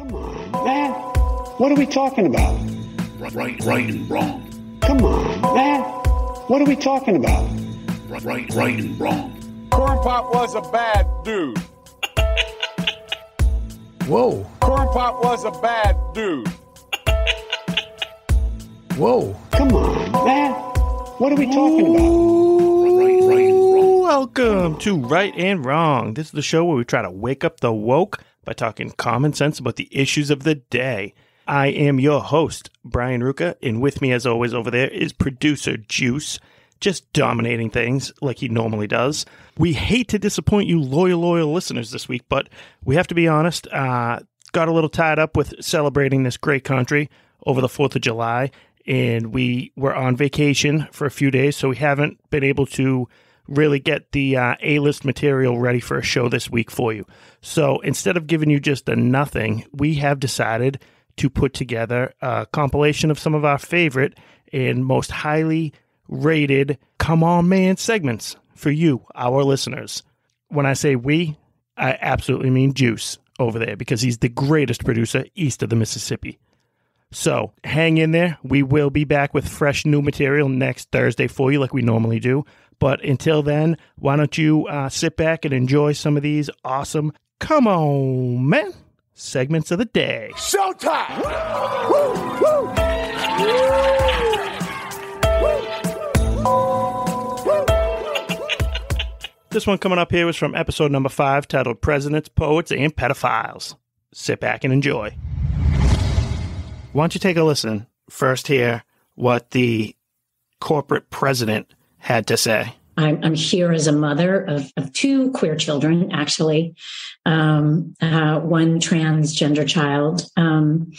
Come on, man. What are we talking about? Right and wrong. Come on, man. What are we talking about? Right and wrong. Corn Pop was a bad dude. Whoa. Corn Pop was a bad dude. Whoa. Come on, man. What are we talking about? Right and wrong. Welcome to Right and Wrong. This is the show where we try to wake up the woke by talking common sense about the issues of the day. I am your host, Brian Ruka, and with me as always over there is producer Juice, just dominating things like he normally does. We hate to disappoint you loyal listeners this week, but we have to be honest, got a little tied up with celebrating this great country over the 4th of July, and we were on vacation for a few days, so we haven't been able to really get the A-list material ready for a show this week for you. So instead of giving you just a nothing, we have decided to put together a compilation of some of our favorite and most highly rated Come On Man segments for you, our listeners. When I say we, I absolutely mean Juice over there because he's the greatest producer east of the Mississippi. So hang in there. We will be back with fresh new material next Thursday for you like we normally do. But until then, why don't you sit back and enjoy some of these awesome Come On Man segments of the day. Showtime! This one coming up here was from episode number 5, titled Presidents, Poets, and Pedophiles. Sit back and enjoy. Why don't you take a listen first here what the corporate president had to say. I'm here as a mother of 2 queer children, actually, one transgender child and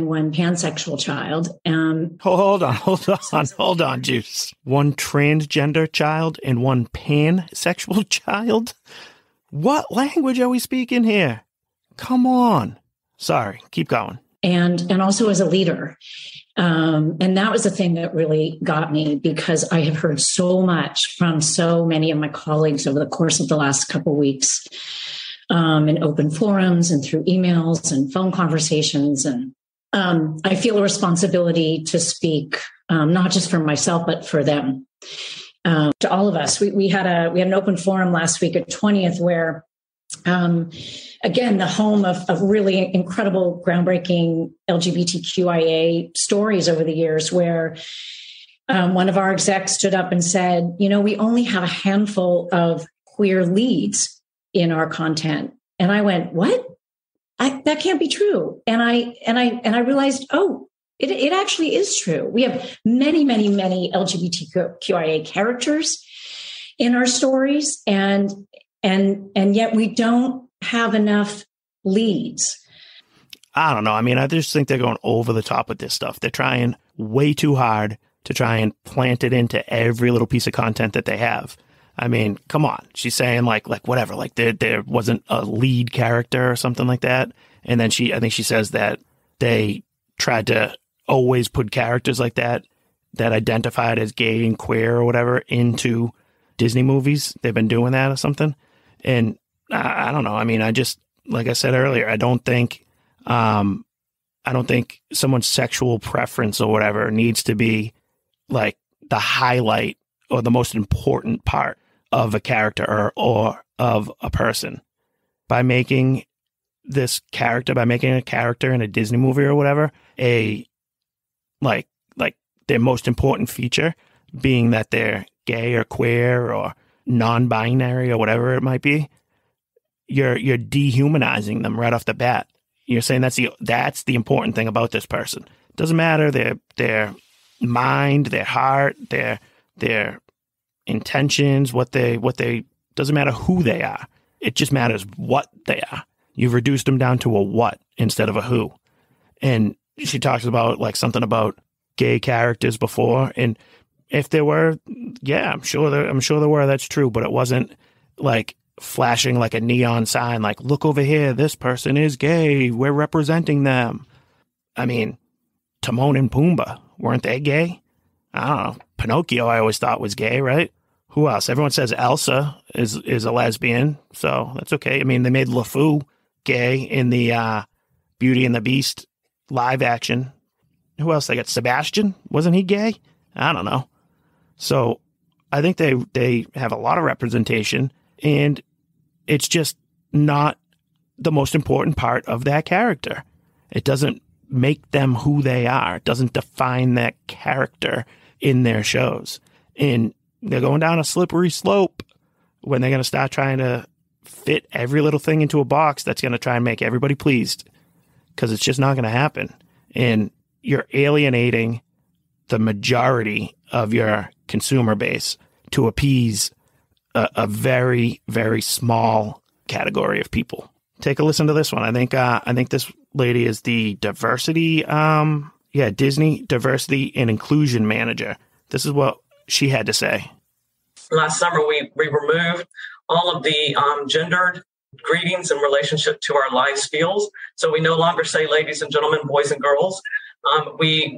one pansexual child. Hold on, Juice. One transgender child and one pansexual child? What language are we speaking here? Come on. Sorry, keep going. And also as a leader. And that was the thing that really got me because I have heard so much from so many of my colleagues over the course of the last couple of weeks in open forums and through emails and phone conversations. And I feel a responsibility to speak, not just for myself, but for them, to all of us. We had an open forum last week at 20th where again, the home of really incredible, groundbreaking LGBTQIA stories over the years where one of our execs stood up and said, we only have a handful of queer leads in our content. And I went, what? That can't be true. And I realized, it actually is true. We have many, many, many LGBTQIA characters in our stories. And yet we don't have enough leads. I don't know. I mean, I just think they're going over the top with this stuff. They're trying way too hard to try and plant it into every little piece of content that they have. I mean, come on. She's saying like whatever, like there wasn't a lead character or something like that. And then I think she says that they tried to always put characters like that identified as gay and queer or whatever into Disney movies. They've been doing that or something. And I don't know. I mean, I just, like I said earlier, I don't think someone's sexual preference or whatever needs to be like the highlight or the most important part of a character or of a person. By making a character in a Disney movie or whatever, like their most important feature being that they're gay or queer or non-binary or whatever it might be, you're dehumanizing them right off the bat. You're saying that's the important thing about this person. Doesn't matter their mind, their heart, their intentions, what they doesn't matter who they are. It just matters what they are. You've reduced them down to a what instead of a who. And she talks about like something about gay characters before, and if there were, yeah, I'm sure there were. That's true, but it wasn't like flashing like a neon sign, like look over here, this person is gay. We're representing them. I mean, Timon and Pumbaa, weren't they gay? I don't know. Pinocchio, I always thought was gay, right? Who else? Everyone says Elsa is a lesbian, so that's okay. I mean, they made LeFou gay in the Beauty and the Beast live action. Who else they got? Sebastian? Wasn't he gay? I don't know. So I think they have a lot of representation, and it's just not the most important part of that character. It doesn't make them who they are. It doesn't define that character in their shows. And they're going down a slippery slope when they're going to start trying to fit every little thing into a box that's going to try and make everybody pleased, because it's just not going to happen. And you're alienating the majority of your consumer base to appease a very, very small category of people. Take a listen to this one. I think this lady is the diversity, Disney diversity and inclusion manager. This is what she had to say. Last summer, we removed all of the gendered greetings in relationship to our live spiels. So we no longer say ladies and gentlemen, boys and girls. We've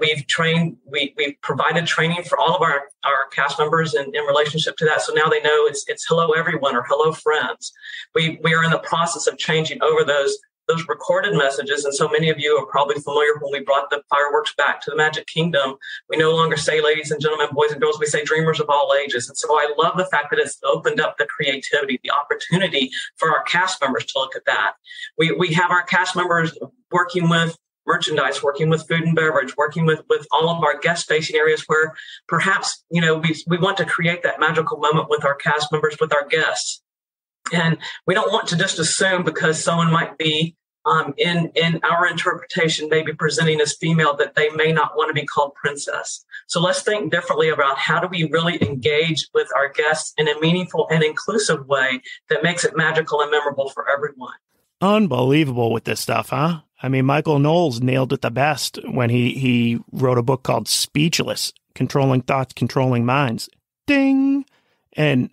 provided training for all of our cast members in relationship to that. So now they know it's hello everyone or hello friends. We are in the process of changing over those recorded messages. And so many of you are probably familiar when we brought the fireworks back to the Magic Kingdom. We no longer say ladies and gentlemen, boys and girls. We say dreamers of all ages. And so I love the fact that it's opened up the creativity, the opportunity for our cast members to look at that. We have our cast members working with merchandise, working with food and beverage, working with all of our guest facing areas where perhaps, we want to create that magical moment with our cast members, with our guests. And we don't want to just assume because someone might be in our interpretation, maybe presenting as female, that they may not want to be called princess. So let's think differently about how do we really engage with our guests in a meaningful and inclusive way that makes it magical and memorable for everyone. Unbelievable with this stuff, huh? I mean, Michael Knowles nailed it the best when he wrote a book called Speechless, Controlling Thoughts, Controlling Minds. Ding! And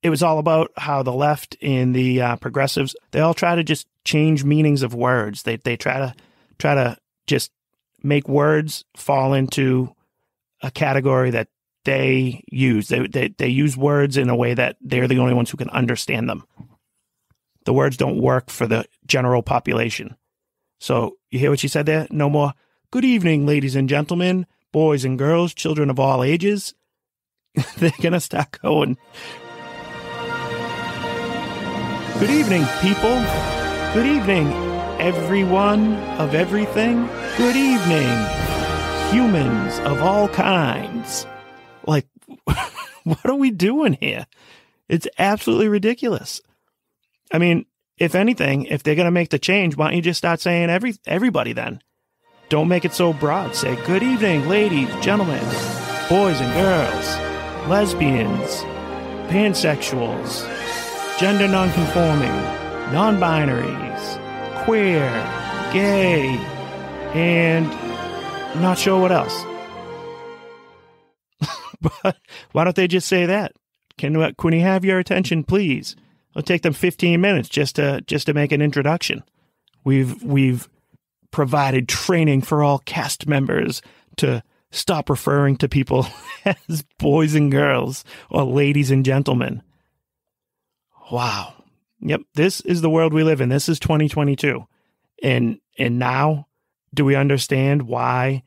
it was all about how the left and the progressives, they all try to just change meanings of words. They try to just make words fall into a category that they use. They use words in a way that they're the only ones who can understand them. The words don't work for the general population. So you hear what she said there? No more, good evening, ladies and gentlemen, boys and girls, children of all ages. They're going to start going, good evening, people. Good evening, everyone of everything. Good evening, humans of all kinds. Like, what are we doing here? It's absolutely ridiculous. I mean, if anything, if they're going to make the change, why don't you just start saying everybody then? Don't make it so broad. Say, good evening, ladies, gentlemen, boys and girls, lesbians, pansexuals, gender nonconforming, non-binaries, queer, gay, and not sure what else. But why don't they just say that? Can we have your attention, please? It'll take them 15 minutes just to make an introduction. We've provided training for all cast members to stop referring to people as boys and girls or ladies and gentlemen. Wow. Yep, this is the world we live in. This is 2022. And now, do we understand why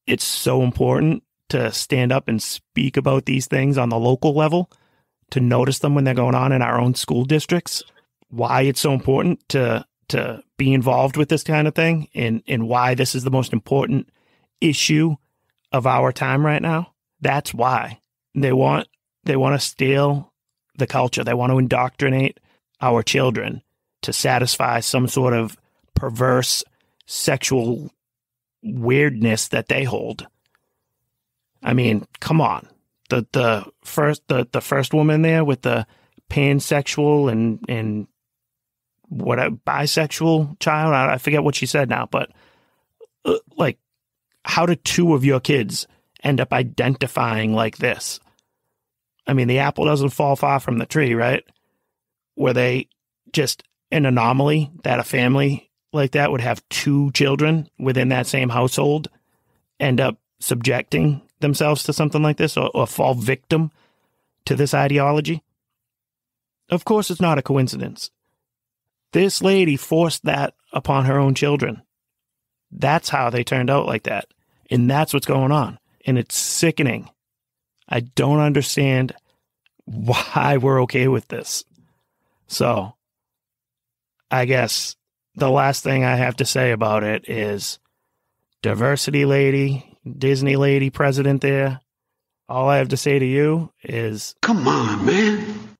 it's so important to stand up and speak about these things on the local level, to notice them when they're going on in our own school districts? Why it's so important to be involved with this kind of thing, and why this is the most important issue of our time right now? That's why. They want to steal the culture. They want to indoctrinate our children to satisfy some sort of perverse sexual weirdness that they hold. I mean, come on. The first woman there with the pansexual and what a bisexual child, I forget what she said now, but like, how do two of your kids end up identifying like this? I mean, the apple doesn't fall far from the tree, right? Were they just an anomaly that a family like that would have two children within that same household end up subjecting themselves to something like this, or fall victim to this ideology? Of course, it's not a coincidence. This lady forced that upon her own children. That's how they turned out like that. And that's what's going on. And it's sickening. I don't understand why we're okay with this. So I guess the last thing I have to say about it is diversity lady, Disney lady president there. All I have to say to you is, Come on, man.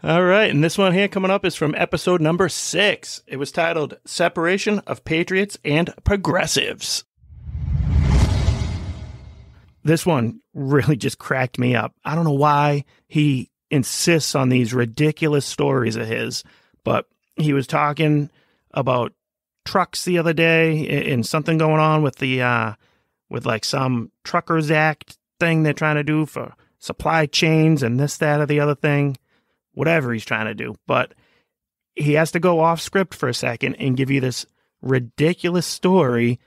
all right. And this one here coming up is from episode number 6. It was titled Separation of Patriots and Progressives. This one really just cracked me up. I don't know why he insists on these ridiculous stories of his, but he was talking about trucks the other day and something going on with the with like some Truckers Act thing they're trying to do for supply chains and this, that, or the other thing, whatever he's trying to do. But he has to go off script for a second and give you this ridiculous story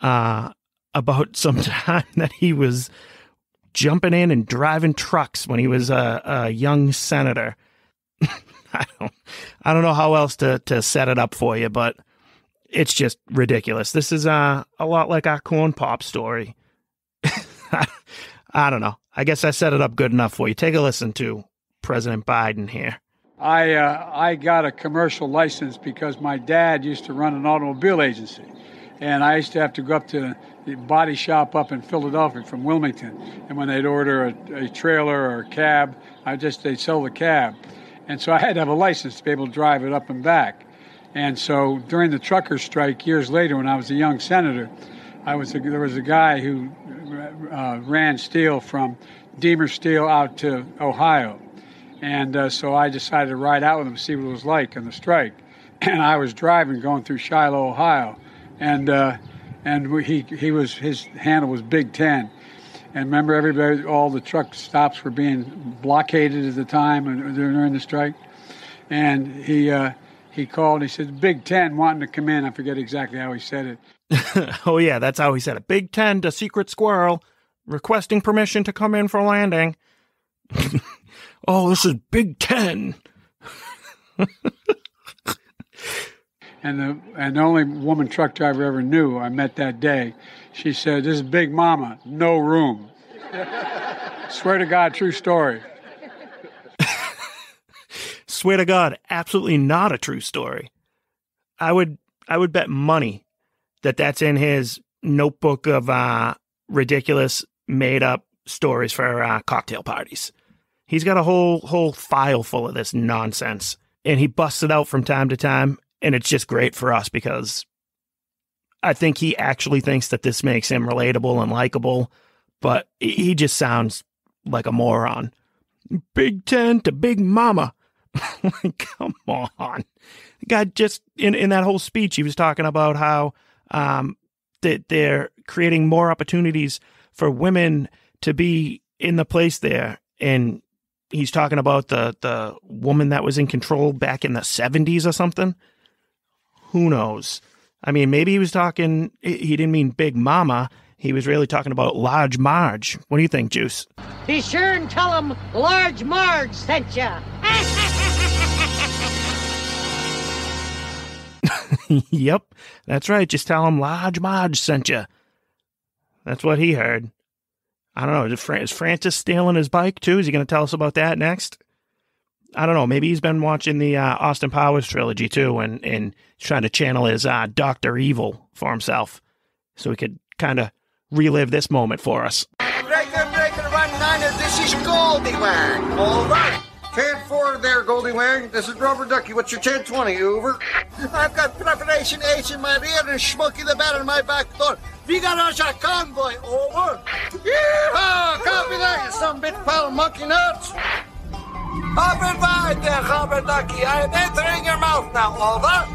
about some time that he was jumping in and driving trucks when he was a young senator. I don't know how else to set it up for you, but it's just ridiculous. This is a lot like our corn pop story. I don't know. I guess I set it up good enough for you. Take a listen to President Biden here. I got a commercial license because my dad used to run an automobile agency. And I used to have to go up to the body shop up in Philadelphia from Wilmington. And when they'd order a trailer or a cab, they'd sell the cab. And so I had to have a license to be able to drive it up and back. And so during the trucker strike years later, when I was a young senator, there was a guy who ran steel from Deemer Steel out to Ohio. And so I decided to ride out with him to see what it was like on the strike. And I was driving, going through Shiloh, Ohio. And his handle was Big Ten. And remember, everybody, all the truck stops were being blockaded at the time during the strike. And he called. He said, Big Ten wanting to come in. I forget exactly how he said it. Oh yeah, that's how he said it. Big Ten to Secret Squirrel, requesting permission to come in for landing. Oh, this is Big Ten. And the only woman truck driver I ever knew I met that day, she said, "This is Big Mama, no room." Swear to God, true story. Swear to God, absolutely not a true story. I would bet money that that's in his notebook of ridiculous made up stories for cocktail parties. He's got a whole file full of this nonsense, and he busts it out from time to time. And it's just great for us because I think he actually thinks that this makes him relatable and likable, but he just sounds like a moron. Big Ten to Big Mama. Come on. The guy just, in that whole speech, he was talking about how that they're creating more opportunities for women to be in the place there. And he's talking about the woman that was in control back in the 70s or something. Who knows? I mean, maybe he was talking, he didn't mean Big Mama. He was really talking about Large Marge. What do you think, Juice? Be sure and tell him Large Marge sent ya. Yep, that's right. Just tell him Large Marge sent you. That's what he heard. I don't know. Is Francis stealing his bike, too? Is he going to tell us about that next? I don't know. Maybe he's been watching the Austin Powers trilogy, too, and he's trying to channel his Dr. Evil for himself so he could kind of relive this moment for us. Breaker, 1-9er, this is Goldie Wang. All right. 10-4 there, Goldie Wang. This is Rubber Ducky. What's your 10-20, over? I've got Preparation H in my rear and Smokey the Bat in my back door. We got our convoy, over. Yeehaw! Copy that, you some bit pile of monkey nuts. Open wide there, Rubber Ducky. I am entering your mouth now, over.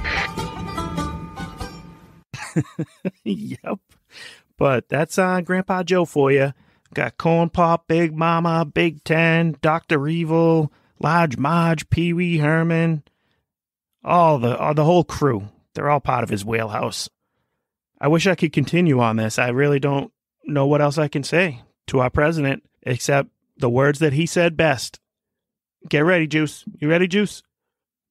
Yep. But that's Grandpa Joe for you. Got Corn Pop, Big Mama, Big Ten, Dr. Evil, Large Marge, Pee Wee Herman. All the whole crew. They're all part of his wheelhouse. I wish I could continue on this. I really don't know what else I can say to our president except the words that he said best. Get ready, Juice. You ready, Juice?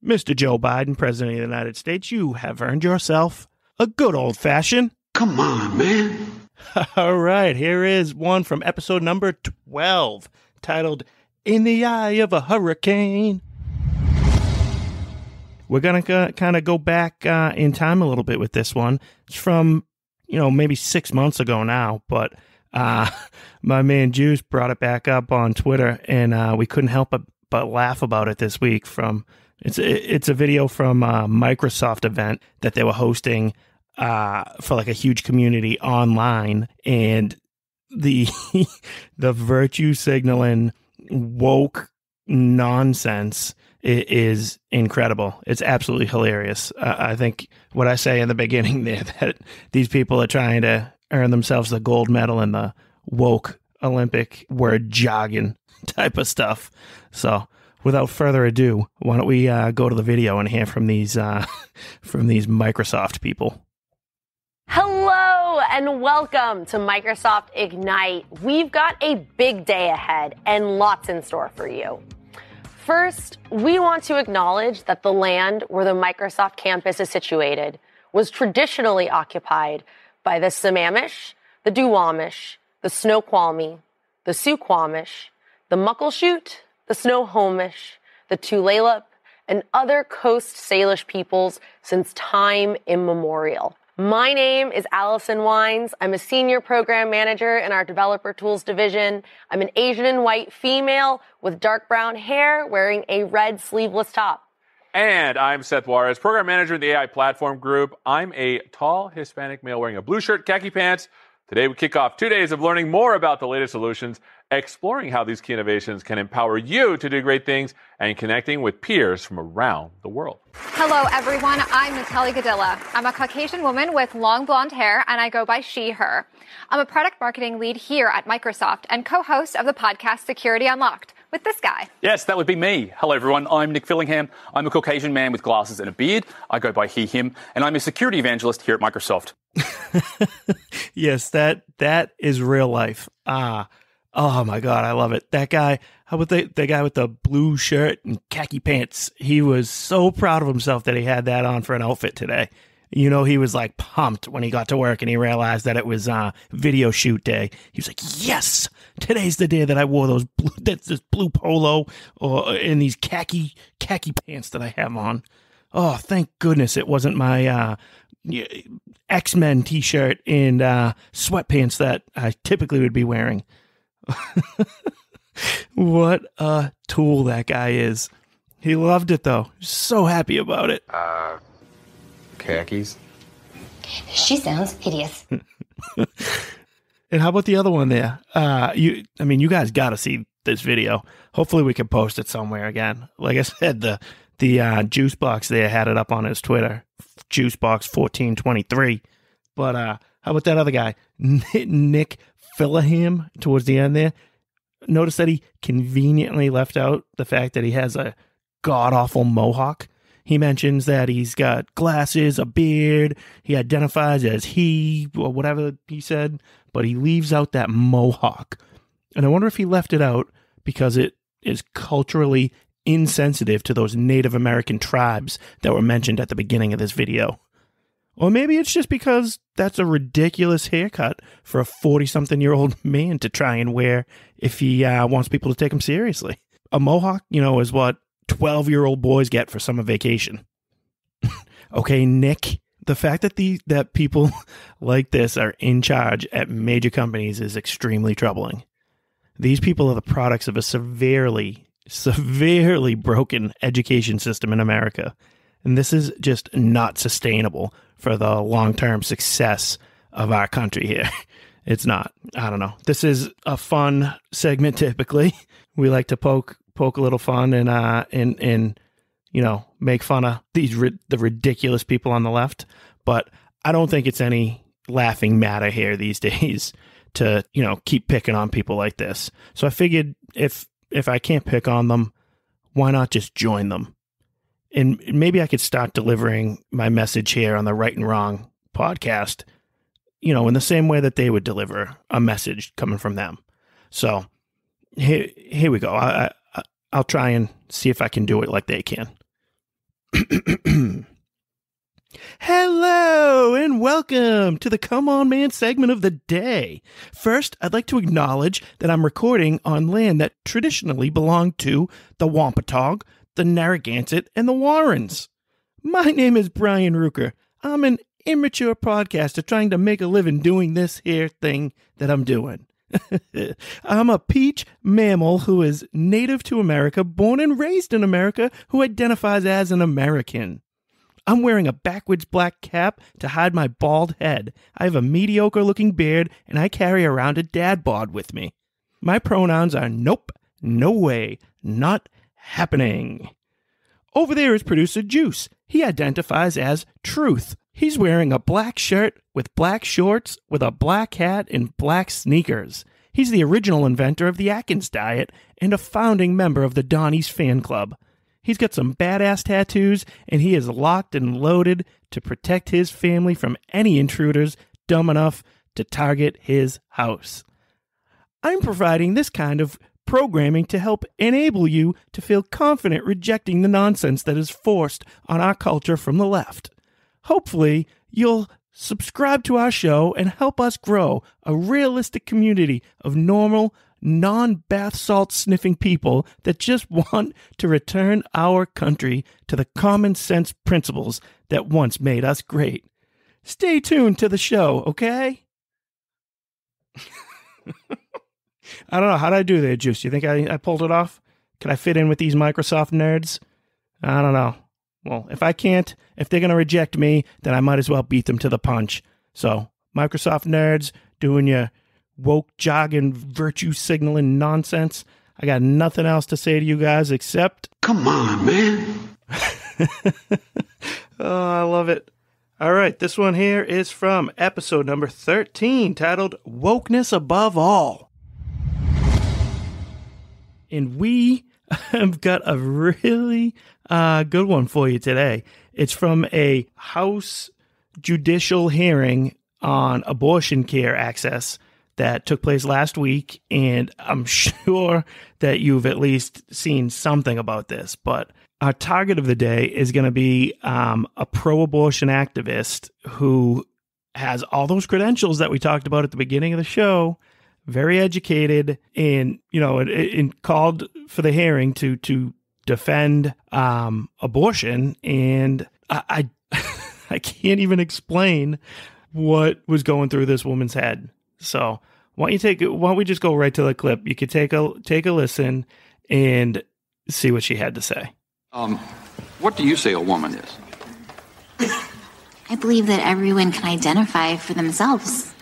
Mr. Joe Biden, President of the United States, you have earned yourself a good old-fashioned. Come on, man. All right, here is one from episode number 12, titled In the Eye of a Hurricane. We're going to kind of go back in time a little bit with this one. It's from, maybe 6 months ago now, but my man Juice brought it back up on Twitter, and we couldn't help but laugh about it this week. It's a video from a Microsoft event that they were hosting for like a huge community online, and the the virtue signaling woke nonsense is incredible. It's absolutely hilarious. I think what I say in the beginning there, that these people are trying to earn themselves the gold medal in the woke Olympic word jargon type of stuff. So without further ado, why don't we go to the video and hear from these Microsoft people. Hello and welcome to Microsoft Ignite. We've got a big day ahead and lots in store for you. First, we want to acknowledge that the land where the Microsoft campus is situated was traditionally occupied by the Sammamish, the Duwamish, the Snoqualmie, the Suquamish, the Muckleshoot, the Snohomish, the Tulalip, and other Coast Salish peoples since time immemorial. My name is Allison Wines. I'm a senior program manager in our developer tools division. I'm an Asian and white female with dark brown hair wearing a red sleeveless top. And I'm Seth Juarez, program manager in the AI platform group. I'm a tall Hispanic male wearing a blue shirt, khaki pants. Today we kick off 2 days of learning more about the latest solutions, exploring how these key innovations can empower you to do great things, and connecting with peers from around the world. Hello, everyone. I'm Natalie Gadilla. I'm a Caucasian woman with long blonde hair, and I go by she, her. I'm a product marketing lead here at Microsoft and co-host of the podcast Security Unlocked with this guy. Yes, that would be me. Hello, everyone. I'm Nick Fillingham. I'm a Caucasian man with glasses and a beard. I go by he, him, and I'm a security evangelist here at Microsoft. Yes, that is real life. Oh my God, I love it. That guy, how about the guy with the blue shirt and khaki pants? He was so proud of himself that he had that on for an outfit today. He was like pumped when he got to work and he realized that it was video shoot day. He was like, yes, today's the day that I wore this blue polo and these khaki pants that I have on. Oh, thank goodness it wasn't my X-Men t-shirt and sweatpants that I typically would be wearing. What a tool that guy is. He loved it though. So happy about it. Khakis. She sounds hideous. And how about the other one there? You guys got to see this video. Hopefully we can post it somewhere again. Like I said, the Juicebox there had it up on his Twitter, Juicebox1423. But how about that other guy, Nick Fillingham, towards the end there? Notice that he conveniently left out the fact that he has a god-awful mohawk. He mentions that he's got glasses, a beard, he identifies as he, or whatever he said, but he leaves out that mohawk. And I wonder if he left it out because it is culturally insensitive to those Native American tribes that were mentioned at the beginning of this video. Or maybe it's just because that's a ridiculous haircut for a 40-something-year-old man to try and wear if he wants people to take him seriously. A mohawk, is what 12-year-old boys get for summer vacation. Okay, Nick, the fact that people like this are in charge at major companies is extremely troubling. These people are the products of a severely broken education system in America. And this is just not sustainable for the long-term success of our country here. It's not. I don't know. This is a fun segment typically. We like to poke a little fun and make fun of the ridiculous people on the left. But I don't think it's any laughing matter here these days to, keep picking on people like this. So I figured if I can't pick on them, why not just join them? And maybe I could start delivering my message here on the Right and Wrong podcast, in the same way that they would deliver a message coming from them. So here we go. I'll try and see if I can do it like they can. Hello and welcome to the Come On Man segment of the day. First, I'd like to acknowledge that I'm recording on land that traditionally belonged to the Wampanoag, the Narragansett, and the Warrens. My name is Brian Ruker. I'm an immature podcaster trying to make a living doing this here thing that I'm doing. I'm a peach mammal who is native to America, born and raised in America, who identifies as an American. I'm wearing a backwards black cap to hide my bald head. I have a mediocre-looking beard, and I carry around a dad bod with me. My pronouns are nope, no way, not happening. Over there is producer Juice. He identifies as Truth. He's wearing a black shirt with black shorts with a black hat and black sneakers. He's the original inventor of the Atkins diet and a founding member of the Donnie's fan club. He's got some badass tattoos, and he is locked and loaded to protect his family from any intruders dumb enough to target his house. I'm providing this kind of programming to help enable you to feel confident rejecting the nonsense that is forced on our culture from the left. Hopefully, you'll subscribe to our show and help us grow a realistic community of normal, non-bath salt sniffing people that just want to return our country to the common sense principles that once made us great. Stay tuned to the show, okay? I don't know. How did I do there, Juice? You think I pulled it off? Can I fit in with these Microsoft nerds? I don't know. Well, if I can't, if they're going to reject me, then I might as well beat them to the punch. So, Microsoft nerds doing your woke jogging, virtue signaling nonsense. I got nothing else to say to you guys except... Come on, man. Oh, I love it. All right, this one here is from episode number 13, titled Wokeness Above All. And we have got a really good one for you today. It's from a House judicial hearing on abortion care access that took place last week, and I'm sure that you've at least seen something about this, but our target of the day is going to be a pro-abortion activist who has all those credentials that we talked about at the beginning of the show, very educated, and, and called for the hearing to defend abortion, and I I can't even explain what was going through this woman's head. So why don't we just go right to the clip? You could take a listen and see what she had to say. What do you say a woman is? I believe that everyone can identify for themselves.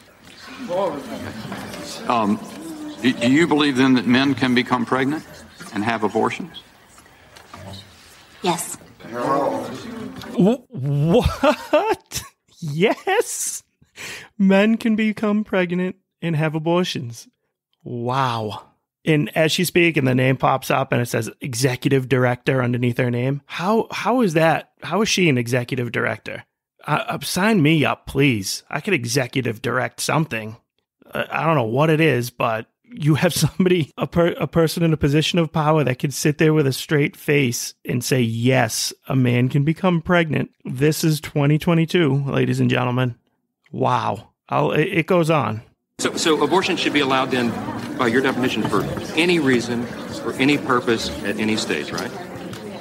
Do you believe then that men can become pregnant and have abortions? Yes. What? Yes. Men can become pregnant and have abortions. Wow. And as she speaks, and the name pops up and it says executive director underneath her name. How is that? How is she an executive director? Sign me up, please. I could executive direct something. I don't know what it is, but you have somebody, a person in a position of power that can sit there with a straight face and say, yes, a man can become pregnant. This is 2022, ladies and gentlemen. Wow. It goes on. So abortion should be allowed then, by your definition, for any reason, for any purpose, at any stage, right?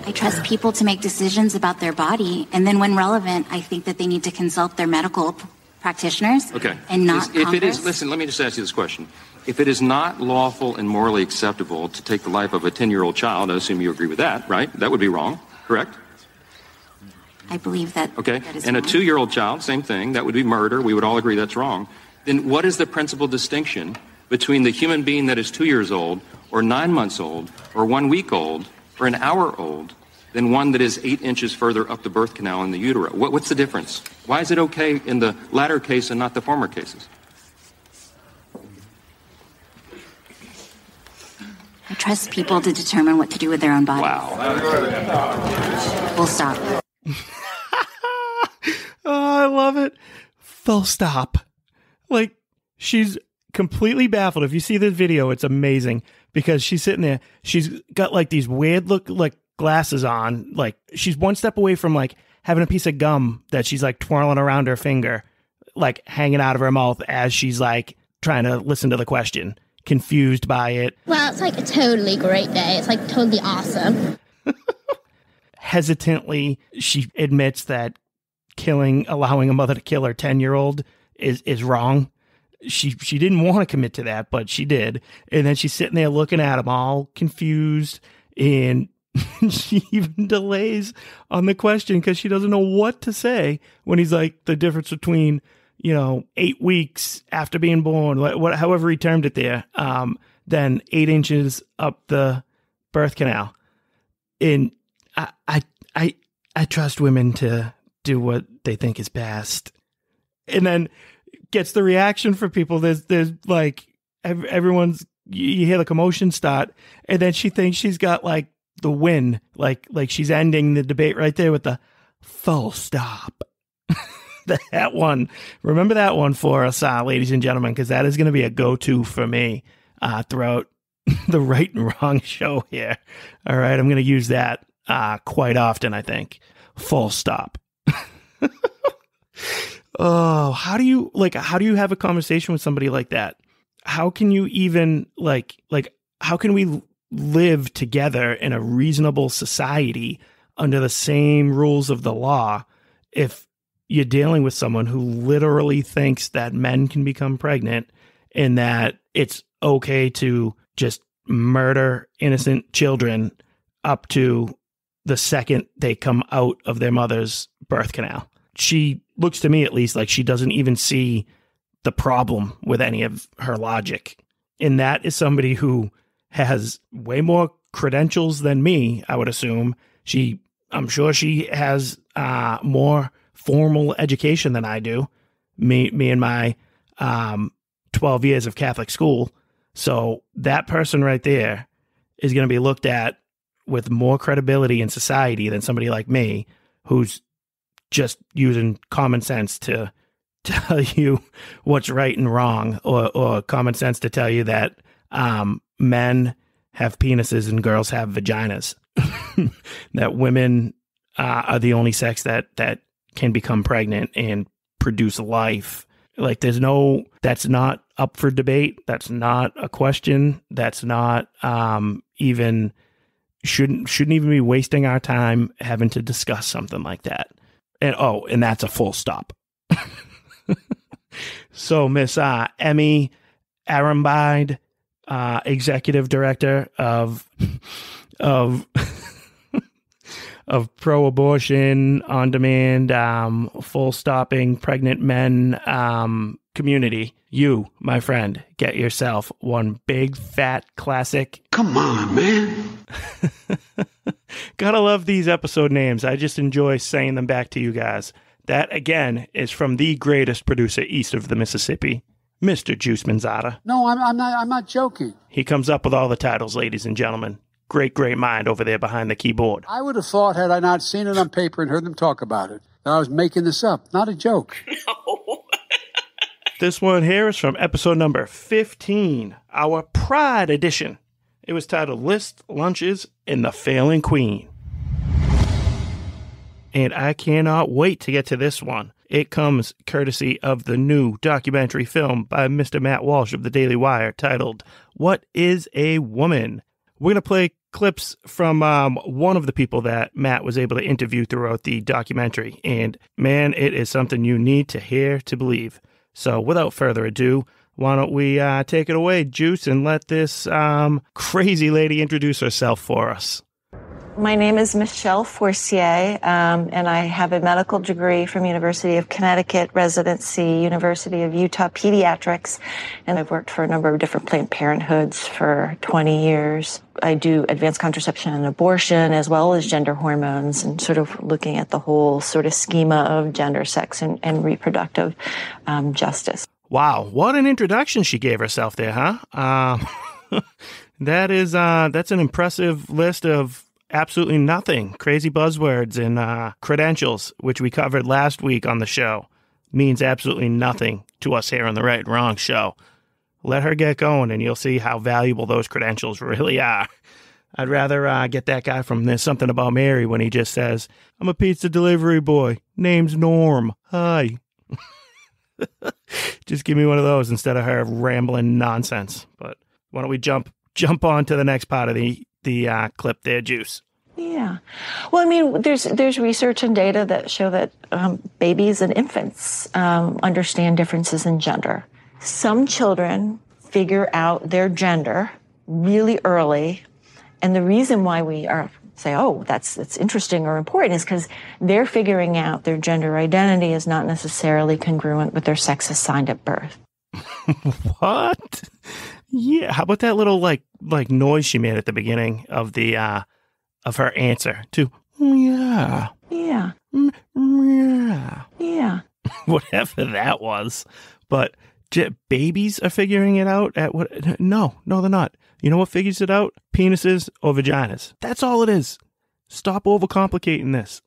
I trust people to make decisions about their body, and then when relevant, I think that they need to consult their medical practitioners. Okay. And not if it is, Congress. listen, let me just ask you this question. If it is not lawful and morally acceptable to take the life of a 10-year-old child, I assume you agree with that, right? That would be wrong, correct? I believe that. Okay. That is And wrong. a 2-year-old child, same thing. That would be murder. We would all agree that's wrong. Then what is the principal distinction between the human being that is 2 years old or 9 months old or 1 week old or an hour old than one that is 8 inches further up the birth canal in the utero? What's the difference? Why is it okay in the latter case and not the former cases? I trust people to determine what to do with their own bodies. Wow. Full stop. Oh, I love it. Full stop. Like, she's completely baffled. If you see this video, it's amazing because she's sitting there. She's got like these weird glasses on. Like, she's one step away from like having a piece of gum that she's like twirling around her finger, like hanging out of her mouth as she's like trying to listen to the question, confused by it. Well, it's like a totally great day. It's like totally awesome. Hesitantly, she admits that allowing a mother to kill her 10-year-old is wrong. She didn't want to commit to that, but she did. And then she's sitting there looking at him all confused, and she even delays on the question because she doesn't know what to say when he's like, the difference between, 8 weeks after being born, however he termed it there, then 8 inches up the birth canal. And I trust women to do what they think is best. And then gets the reaction for people. There's like everyone's, you hear the commotion start, and then she thinks she's got like the win, like she's ending the debate right there with the full stop. That one, remember that one for us, ladies and gentlemen, because that is going to be a go-to for me throughout the right and wrong show here. All right, I'm going to use that quite often, I think. Full stop. Oh, how do you have a conversation with somebody like that? How can you even how can we live together in a reasonable society under the same rules of the law if you're dealing with someone who literally thinks that men can become pregnant and that it's okay to just murder innocent children up to the second they come out of their mother's birth canal? She looks to me, at least, like she doesn't even see the problem with any of her logic. And that is somebody who has way more credentials than me, I would assume. I'm sure she has more formal education than I do. Me and my 12 years of Catholic school. So that person right there is going to be looked at with more credibility in society than somebody like me, who's just using common sense to tell you what's right and wrong, or common sense to tell you that men have penises and girls have vaginas, that women are the only sex that can become pregnant and produce life. Like, that's not up for debate. That's not a question. That's not even, shouldn't even be wasting our time having to discuss something like that. And that's a full stop. So Miss Emmy Arambide, executive director of pro-abortion, on-demand, full-stopping pregnant men community, you, my friend, get yourself one big, fat, classic. Come on, man. Gotta love these episode names. I just enjoy saying them back to you guys. That, again, is from the greatest producer east of the Mississippi, Mr. Juice Manzata. No, I'm not joking. He comes up with all the titles, ladies and gentlemen. Great mind over there behind the keyboard. I would have thought, had I not seen it on paper and heard them talk about it, that I was making this up. Not a joke. No. This one here is from episode number 15, our Pride edition. It was titled List Lunches and the Failing Queen. And I cannot wait to get to this one. It comes courtesy of the new documentary film by Mr. Matt Walsh of the Daily Wire titled, What is a Woman? We're going to play clips from one of the people that Matt was able to interview throughout the documentary. And man, it is something you need to hear to believe. So without further ado, why don't we take it away, Juice, and let this crazy lady introduce herself for us. My name is Michelle Forcier, and I have a medical degree from University of Connecticut, residency, University of Utah Pediatrics, and I've worked for a number of different Planned Parenthoods for 20 years. I do advanced contraception and abortion, as well as gender hormones, and sort of looking at the whole sort of schema of gender, sex, and reproductive justice. Wow, what an introduction she gave herself there, huh? That's an impressive list of absolutely nothing. Crazy buzzwords and credentials, which we covered last week on the show, means absolutely nothing to us here on the Right and Wrong show. Let her get going and you'll see how valuable those credentials really are. I'd rather get that guy from There's Something About Mary when he just says, I'm a pizza delivery boy. Name's Norm. Hi. Just give me one of those instead of her rambling nonsense. But why don't we jump on to the next part of the clip there, Juice? Yeah. Well, I mean, there's research and data that show that babies and infants understand differences in gender. Some children figure out their gender really early. And the reason why we say, oh, that's interesting or important is because they're figuring out their gender identity is not necessarily congruent with their sex assigned at birth. What? Yeah. How about that little like noise she made at the beginning of the of her answer to yeah. Yeah. Yeah. Yeah. Whatever that was. But babies are figuring it out at what? No, they're not. You know what figures it out? Penises or vaginas. That's all it is. Stop overcomplicating this.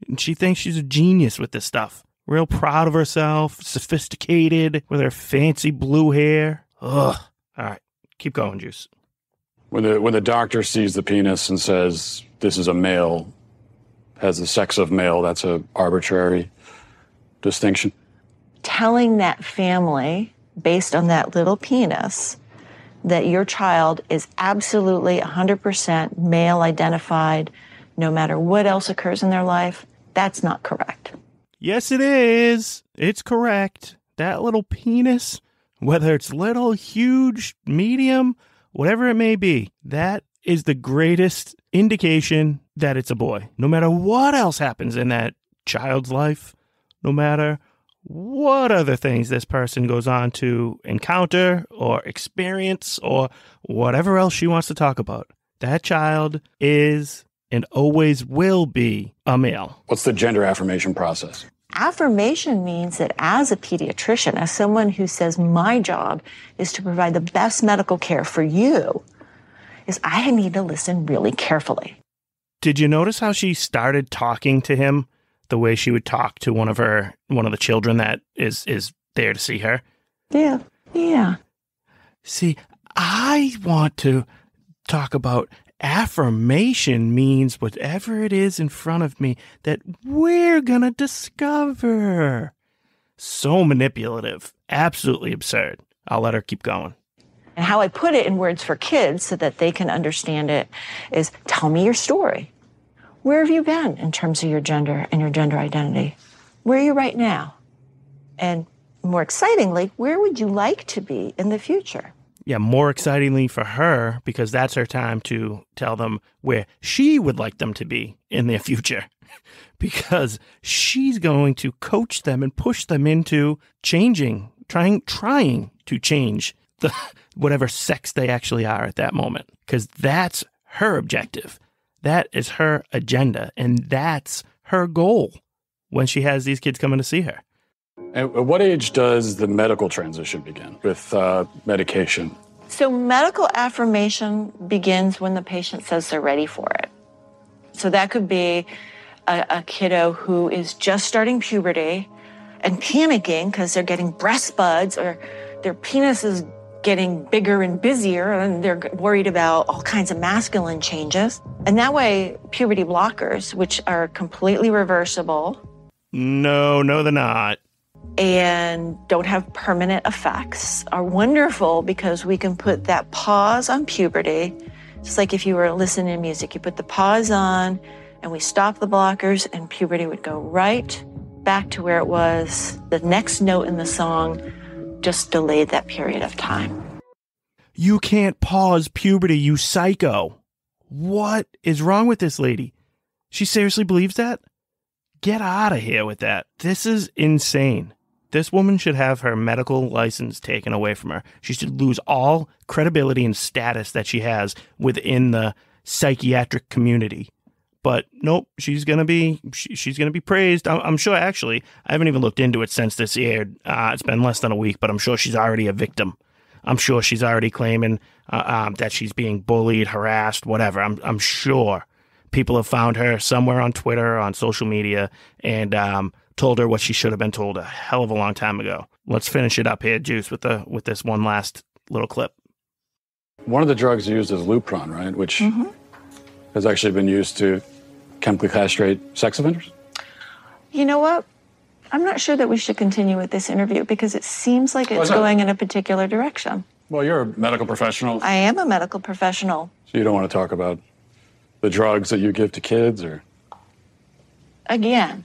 And she thinks she's a genius with this stuff. Real proud of herself, sophisticated, with her fancy blue hair. Ugh. All right, keep going, Juice. When the doctor sees the penis and says, this is a male, has the sex of male, that's a arbitrary distinction. Telling that family, based on that little penis, that your child is absolutely 100% male identified, no matter what else occurs in their life, that's not correct. Yes, it is. It's correct. That little penis, whether it's little, huge, medium, whatever it may be, that is the greatest indication that it's a boy. No matter what else happens in that child's life, no matter what other things this person goes on to encounter or experience or whatever else she wants to talk about, that child is and always will be a male. What's the gender affirmation process? Affirmation means that as a pediatrician, as someone who says my job is to provide the best medical care for you, is I need to listen really carefully. Did you notice how she started talking to him the way she would talk to one of the children that is there to see her? Yeah. Yeah. See, I want to talk about affirmation means whatever it is in front of me that we're gonna discover. So manipulative. Absolutely absurd. I'll let her keep going. And how I put it in words for kids so that they can understand it is, tell me your story. Where have you been in terms of your gender and your gender identity? Where are you right now? And more excitingly, where would you like to be in the future? Yeah, more excitingly for her, because that's her time to tell them where she would like them to be in their future. Because she's going to coach them and push them into changing, trying to change the whatever sex they actually are at that moment. Because that's her objective. That is her agenda, and that's her goal when she has these kids coming to see her. At what age does the medical transition begin with medication? So medical affirmation begins when the patient says they're ready for it. So that could be a kiddo who is just starting puberty and panicking because they're getting breast buds or their penis is getting bigger and busier, and they're worried about all kinds of masculine changes. And that way, puberty blockers, which are completely reversible. No, they're not. And don't have permanent effects, are wonderful because we can put that pause on puberty. Just like if you were listening to music, you put the pause on and we stop the blockers and puberty would go right back to where it was. The next note in the song just delayed that period of time. You can't pause puberty, you psycho. What is wrong with this lady? She seriously believes that? Get out of here with that. This is insane. This woman should have her medical license taken away from her. She should lose all credibility and status that she has within the psychiatric community. But nope, she's gonna be praised. I'm sure. Actually, I haven't even looked into it since this aired. It's been less than a week, but I'm sure she's already a victim. I'm sure she's already claiming that she's being bullied, harassed, whatever. I'm sure people have found her somewhere on Twitter, on social media, and told her what she should have been told a hell of a long time ago. Let's finish it up here, Juice, with this one last little clip. One of the drugs used is Lupron, right? Which has actually been used to chemically castrate sex offenders? You know what? I'm not sure that we should continue with this interview because it seems like it's going in a particular direction. Well, you're a medical professional. I am a medical professional. So you don't want to talk about the drugs that you give to kids, or? Again,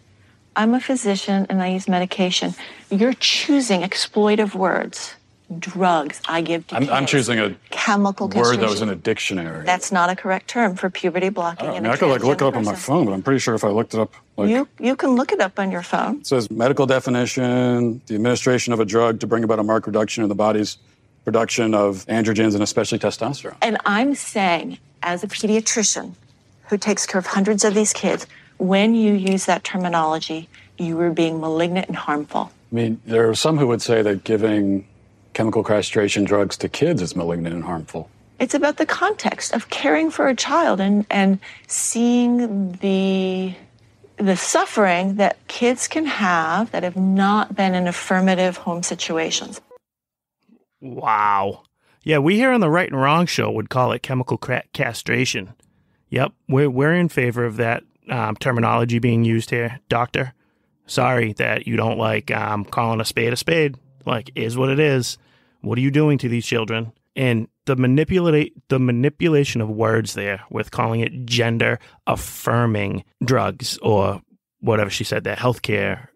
I'm a physician and I use medication. You're choosing exploitive words. Drugs I give to kids. I'm choosing a chemical word castration. that was in a dictionary. That's not a correct term for puberty blocking. I could look it up on my phone, but I'm pretty sure if I looked it up, you can look it up on your phone. It says medical definition: the administration of a drug to bring about a marked reduction in the body's production of androgens and especially testosterone. And I'm saying, as a pediatrician who takes care of hundreds of these kids, when you use that terminology, you are being malignant and harmful. I mean, there are some who would say that giving chemical castration drugs to kids is malignant and harmful. It's about the context of caring for a child and seeing the suffering that kids can have that have not been in affirmative home situations. Wow. Yeah, we here on the Right and Wrong show would call it chemical castration. Yep, we're in favor of that terminology being used here, doctor. Sorry that you don't like calling a spade a spade. Like, is what it is. What are you doing to these children? And the manipulation of words there with calling it gender affirming drugs or whatever she said, that healthcare.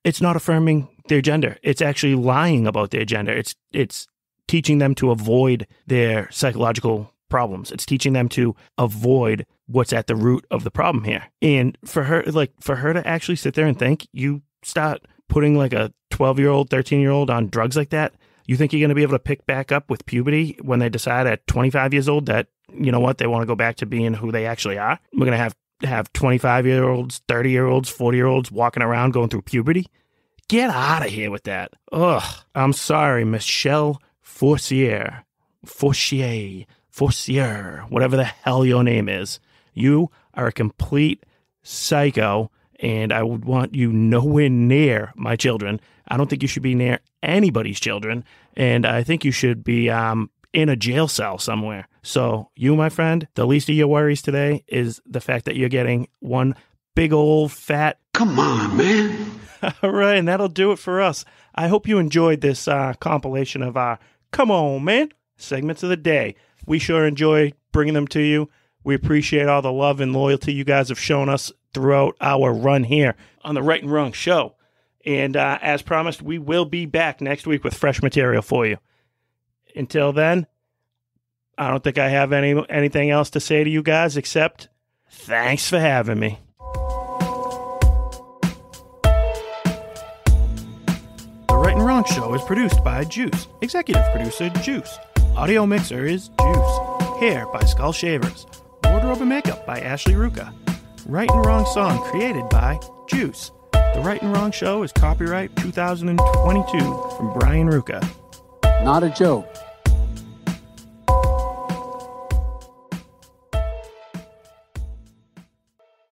It's not affirming their gender. It's actually lying about their gender. It's teaching them to avoid their psychological problems. It's teaching them to avoid what's at the root of the problem here. And for her to actually sit there and think, you start putting like a 12-year-old, 13-year-old on drugs like that, you think you're going to be able to pick back up with puberty when they decide at 25 years old that, you know what, they want to go back to being who they actually are? We're going to have 25-year-olds, 30-year-olds, 40-year-olds walking around going through puberty? Get out of here with that. Ugh. I'm sorry, Michelle Forcier, whatever the hell your name is. You are a complete psycho, and I would want you nowhere near my children. I don't think you should be near anybody's children, and I think you should be in a jail cell somewhere. So you, my friend, the least of your worries today is the fact that you're getting one big old fat... Come on, man. All right, and that'll do it for us. I hope you enjoyed this compilation of our Come On, Man segments of the day. We sure enjoy bringing them to you. We appreciate all the love and loyalty you guys have shown us throughout our run here on the Right and Wrong show. And as promised, we will be back next week with fresh material for you. Until then, I don't think I have anything else to say to you guys except thanks for having me. The Right and Wrong show is produced by Juice. Executive producer, Juice. Audio mixer is Juice. Hair by Skull Shavers. Wardrobe and makeup by Ashley Ruka. Right and Wrong song created by Juice. The Right and Wrong show is copyright 2022 from Brian Ruka. Not a joke.